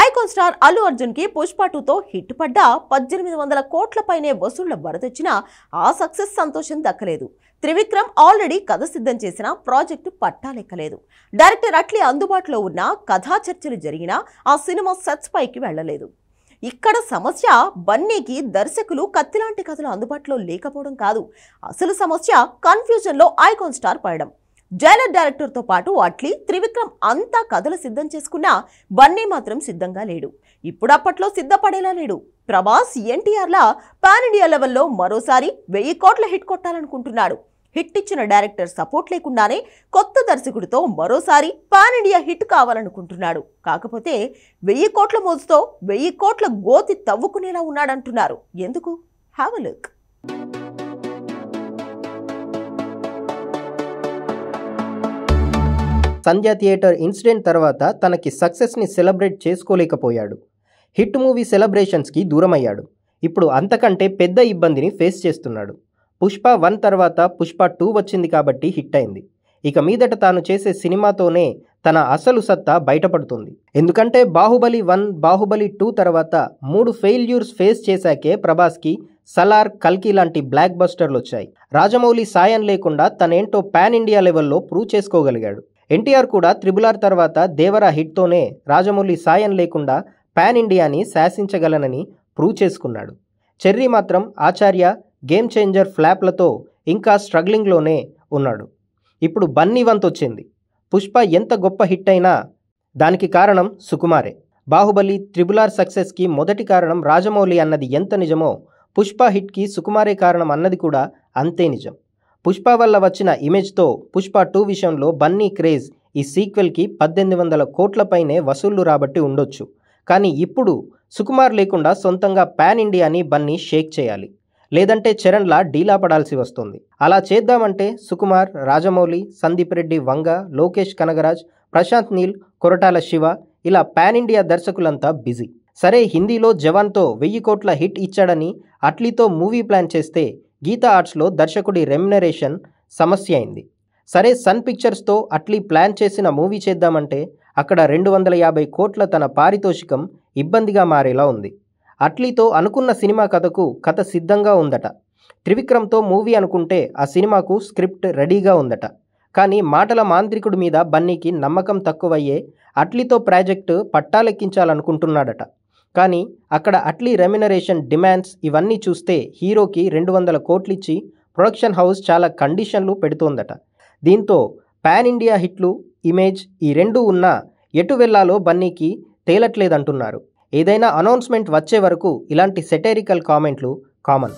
Icon star Allu Arjun కి పుష్ప 2తో hit పడ్డ 1800 కోట్ల పైనే వసూళ్ల వరదొచ్చినా ఆ సక్సెస్ సంతోషం దక్కలేదు. త్రివిక్రమ్ ఆల్రెడీ కథ సిద్ధం చేసిన ప్రాజెక్టు పట్టాలెక్కలేదు. డైరెక్టర్ అట్లీ అందుబాటులో ఉన్న కథా చర్చలు జరిగినా ఆ సినిమా సెట్స్ పైకి వెళ్లలేదు. ఇక్కడ సమస్య బన్నీకి దర్శకులు కత్తిలాంటి కథలు అందుబాటులో లేకపోవడం కాదు. అసలు సమస్య కన్ఫ్యూజన్ లో ఐకాన్ స్టార్ పడడం. జైలర్ డైరెక్టర్ తో పాటు అట్లీ త్రివిక్రమ్ అంతా కథలు సిద్ధం చేసుకున్నా బన్నీ మాత్రం సిద్ధంగా లేడు. ఇప్పుడప్పట్లో సిద్ధపడేలా లేడు. ప్రభాస్ ఎన్టీఆర్ లా పాన్ ఇండియా లెవెల్లో మరోసారి 1000 కోట్ల హిట్ కొట్టాలనుకుంటున్నాడు. హిట్ ఇచ్చిన డైరెక్టర్ సపోర్ట్ లేకుండానే కొత్త దర్శకుడితో మరోసారి పాన్ ఇండియా హిట్ కావాలనుకుంటున్నాడు. కాకపోతే 1000 కోట్ల మోజుతో 1000 కోట్ల గోతి తవ్వుకునేలా ఉన్నాడంటున్నారు. ఎందుకు? Have a look. Sandhya theatre incident తర్వాత తనకి సక్సెస్ని సెలబ్రేట్ చేసుకోలేకపోయాడు. హిట్ మూవీ సెలబ్రేషన్స్కి దూరమయ్యాడు. ఇప్పుడు అంతకంటే పెద్ద ఇబ్బందిని ఫేస్ చేస్తున్నాడు. పుష్ప 1 తర్వాత పుష్ప 2 వచ్చింది కాబట్టి హిట్ అయింది. ఇక మీదట తాను చేసే సినిమాతోనే తన అసలు సత్తా బయటపడుతుంది. ఎందుకంటే బాహుబలి 1, బాహుబలి 2 తర్వాత 3 ఫెయిల్యూర్స్ ఫేస్ చేశాకే ప్రభాస్కి సలార్, కల్కి లాంటి బ్లాక్ బస్టర్లు వచ్చాయి. రాజమౌళి సాయం లేకుండా తనేంటో పాన్ ఇండియా లెవెల్లో ప్రూవ్ చేసుకోగలిగాడు. ఎన్టీఆర్ కూడా RRR తర్వాత దేవరా హిట్తోనే రాజమౌళి సాయం లేకుండా పాన్ ఇండియాని శాసించగలనని ప్రూవ్ చేసుకున్నాడు. చెర్రీ మాత్రం ఆచార్య, గేమ్ చేంజర్ ఫ్లాప్లతో ఇంకా స్ట్రగ్లింగ్లోనే ఉన్నాడు. ఇప్పుడు బన్నీ వంతు వచ్చింది. పుష్ప ఎంత గొప్ప హిట్ అయినా దానికి కారణం సుకుమారే. బాహుబలి, RRR సక్సెస్కి మొదటి కారణం రాజమౌళి అన్నది ఎంత నిజమో పుష్ప హిట్కి సుకుమారే కారణం అన్నది కూడా అంతే నిజం. పుష్ప వల్ల వచ్చిన ఇమేజ్తో పుష్ప 2 విషయంలో బన్నీ క్రేజ్ ఈ సీక్వెల్కి 1800 కోట్ల పైనే వసూళ్లు రాబట్టి ఉండొచ్చు. కానీ ఇప్పుడు సుకుమార్ లేకుండా సొంతంగా పాన్ ఇండియాని బన్నీ షేక్ చేయాలి. లేదంటే చరణ్లా డీలా పడాల్సి వస్తుంది. అలా చేద్దామంటే సుకుమార్, రాజమౌళి, సందీప్ రెడ్డి వంగ, లోకేష్ కనగరాజ్, ప్రశాంత్ నీల్, కొరటాల శివ ఇలా పాన్ ఇండియా దర్శకులంతా బిజీ. సరే, హిందీలో జవాన్తో 1000 కోట్ల హిట్ ఇచ్చాడని అట్లీతో మూవీ ప్లాన్ చేస్తే గీతా ఆర్ట్స్లో దర్శకుడి రెమ్యునరేషన్ సమస్య అయింది. సరే, సన్ పిక్చర్స్తో అట్లీ ప్లాన్ చేసిన మూవీ చేద్దామంటే అక్కడ 250 కోట్ల తన పారితోషికం ఇబ్బందిగా మారేలా ఉంది. అట్లీతో అనుకున్న సినిమా కథ సిద్ధంగా ఉందట. త్రివిక్రమ్తో మూవీ అనుకుంటే ఆ సినిమాకు స్క్రిప్ట్ రెడీగా ఉందట. కానీ మాటల మాంత్రికుడి మీద బన్నీకి నమ్మకం తక్కువయ్యే అట్లీతో ప్రాజెక్టు పట్టాలెక్కించాలనుకుంటున్నాడట. కానీ అక్కడ అట్లీ రెమ్యునరేషన్ డిమాండ్స్ ఇవన్నీ చూస్తే హీరోకి 200 కోట్లిచ్చి ప్రొడక్షన్ హౌస్ చాలా కండిషన్లు పెడుతోందట. దీంతో పాన్ ఇండియా హిట్లు, ఇమేజ్ ఈ రెండూ ఉన్నా ఎటు వెళ్లాలో బన్నీకి తేలట్లేదంటున్నారు. ఏదైనా అనౌన్స్మెంట్ వచ్చే వరకు ఇలాంటి సెటైరికల్ కామెంట్లు కామన్.